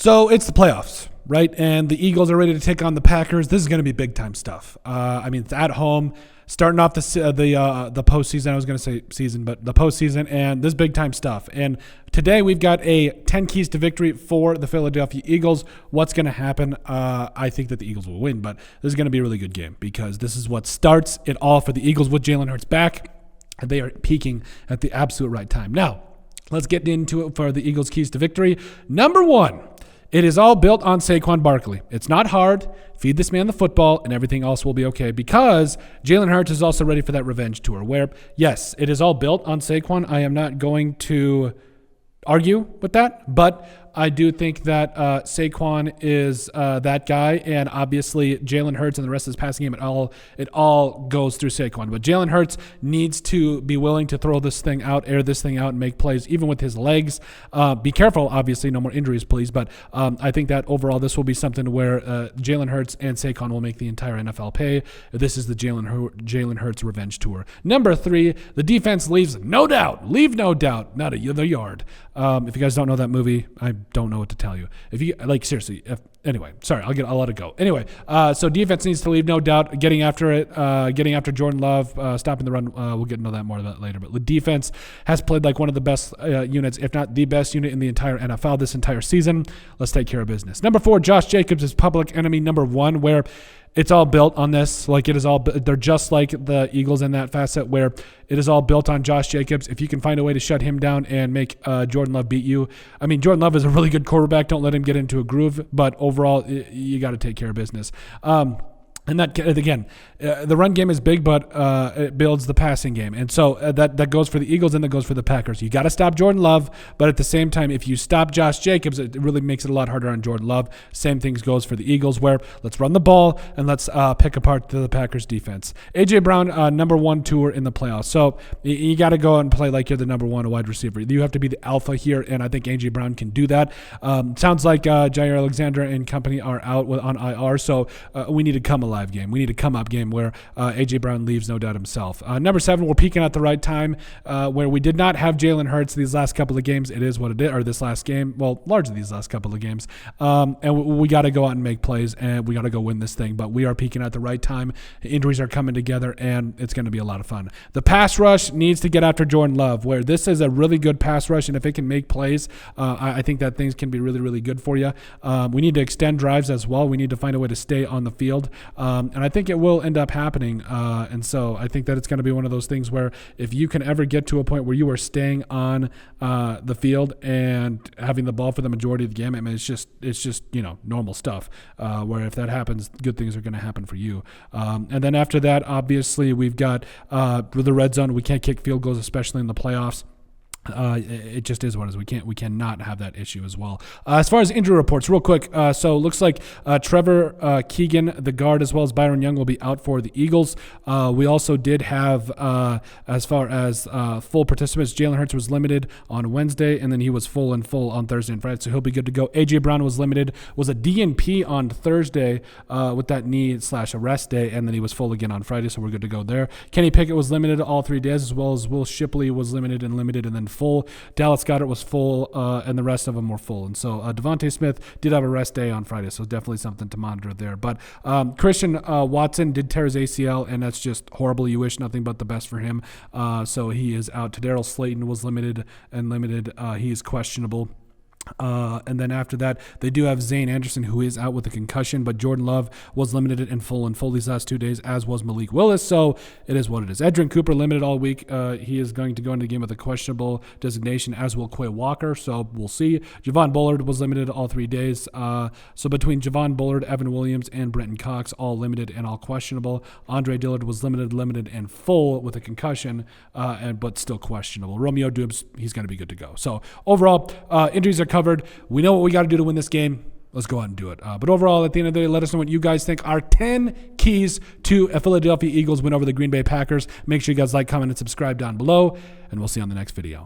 So it's the playoffs, right? And the Eagles are ready to take on the Packers. This is going to be big time stuff. It's at home, starting off the postseason. I was going to say season, but the postseason, and this big time stuff. And today we've got a 10 keys to victory for the Philadelphia Eagles. What's going to happen? I think that the Eagles will win, but this is going to be a really good game because this is what starts it all for the Eagles with Jalen Hurts back. And they are peaking at the absolute right time. Now, let's get into it for the Eagles' keys to victory. Number one. It is all built on Saquon Barkley. It's not hard. Feed this man the football, and everything else will be okay because Jalen Hurts is also ready for that revenge tour where, yes, it is all built on Saquon. I am not going to argue with that, but I do think that Saquon is that guy, and obviously Jalen Hurts and the rest of his passing game, it all goes through Saquon. But Jalen Hurts needs to be willing to throw this thing out, air this thing out, and make plays, even with his legs. Be careful, obviously, no more injuries, please. But I think that overall this will be something where Jalen Hurts and Saquon will make the entire NFL pay. This is the Jalen Hurts revenge tour. Number three, the defense leaves no doubt, not the yard. If you guys don't know that movie, I don't know what to tell you. If you seriously, anyway, sorry, I'll let it go. Anyway, so defense needs to leave no doubt, getting after it, getting after Jordan Love, stopping the run. We'll get into that more of that later. But the defense has played like one of the best units, if not the best unit in the entire NFL this entire season. Let's take care of business. Number four, Josh Jacobs is public enemy number one, where it's all built on this. They're just like the Eagles in that facet where it is all built on Josh Jacobs. If you can find a way to shut him down and make Jordan Love beat you. I mean, Jordan Love is a really good quarterback. Don't let him get into a groove, but overall, you got to take care of business. And that, again, the run game is big, but it builds the passing game. And so that goes for the Eagles and that goes for the Packers. You got to stop Jordan Love, but at the same time, if you stop Josh Jacobs, it really makes it a lot harder on Jordan Love. Same things goes for the Eagles, where let's run the ball and let's pick apart the Packers defense. A.J. Brown, number one tour in the playoffs. So you got to go and play like you're the number one wide receiver. You have to be the alpha here, and I think A.J. Brown can do that. Sounds like Jair Alexander and company are out on IR, so we need to come alive game. We need a come-up game where A.J. Brown leaves no doubt himself. Number seven, we're peaking at the right time where we did not have Jalen Hurts these last couple of games. It is what it is, or this last game. Well, largely these last couple of games. And we got to go out and make plays, and we got to go win this thing. But we are peaking at the right time. Injuries are coming together, and it's going to be a lot of fun. The pass rush needs to get after Jordan Love, where this is a really good pass rush, and if it can make plays, I think that things can be really, really good for you. We need to extend drives as well. We need to find a way to stay on the field. And I think it will end up happening. And so I think that it's going to be one of those things where if you can ever get to a point where you are staying on the field and having the ball for the majority of the game, I mean, it's just normal stuff where if that happens, good things are going to happen for you. And then after that, obviously, we've got the red zone. We can't kick field goals, especially in the playoffs. It just is what it is. We cannot have that issue as well. As far as injury reports, real quick. So it looks like Trevor Keegan, the guard, as well as Byron Young will be out for the Eagles. We also did have, as far as full participants, Jalen Hurts was limited on Wednesday, and then he was full on Thursday and Friday, so he'll be good to go. A.J. Brown was limited, was a DNP on Thursday with that knee/arrest day, and then he was full again on Friday, so we're good to go there. Kenny Pickett was limited all 3 days, as well as Will Shipley was limited, and then full. Dallas Goedert was full, and the rest of them were full. And so Devontae Smith did have a rest day on Friday, so definitely something to monitor there. But Christian Watson did tear his ACL, and that's just horrible. You wish nothing but the best for him. So he is out. Tadarius Slayton was limited. He is questionable. And then after that, they do have Zane Anderson, who is out with a concussion, but Jordan Love was limited in full these last 2 days, as was Malik Willis. So it is what it is. Edrin Cooper limited all week. He is going to go into the game with a questionable designation, as will Quay Walker. So we'll see. Javon Bullard was limited all 3 days. So between Javon Bullard, Evan Williams, and Brenton Cox, all limited and all questionable. Andre Dillard was limited and full with a concussion, but still questionable. Romeo Doubs, he's going to be good to go. So overall, injuries are covered. We know what we got to do to win this game. Let's go out and do it. But overall, at the end of the day, let us know what you guys think. Our 10 keys to a Philadelphia Eagles win over the Green Bay Packers. Make sure you guys like, comment, and subscribe down below, and we'll see you on the next video.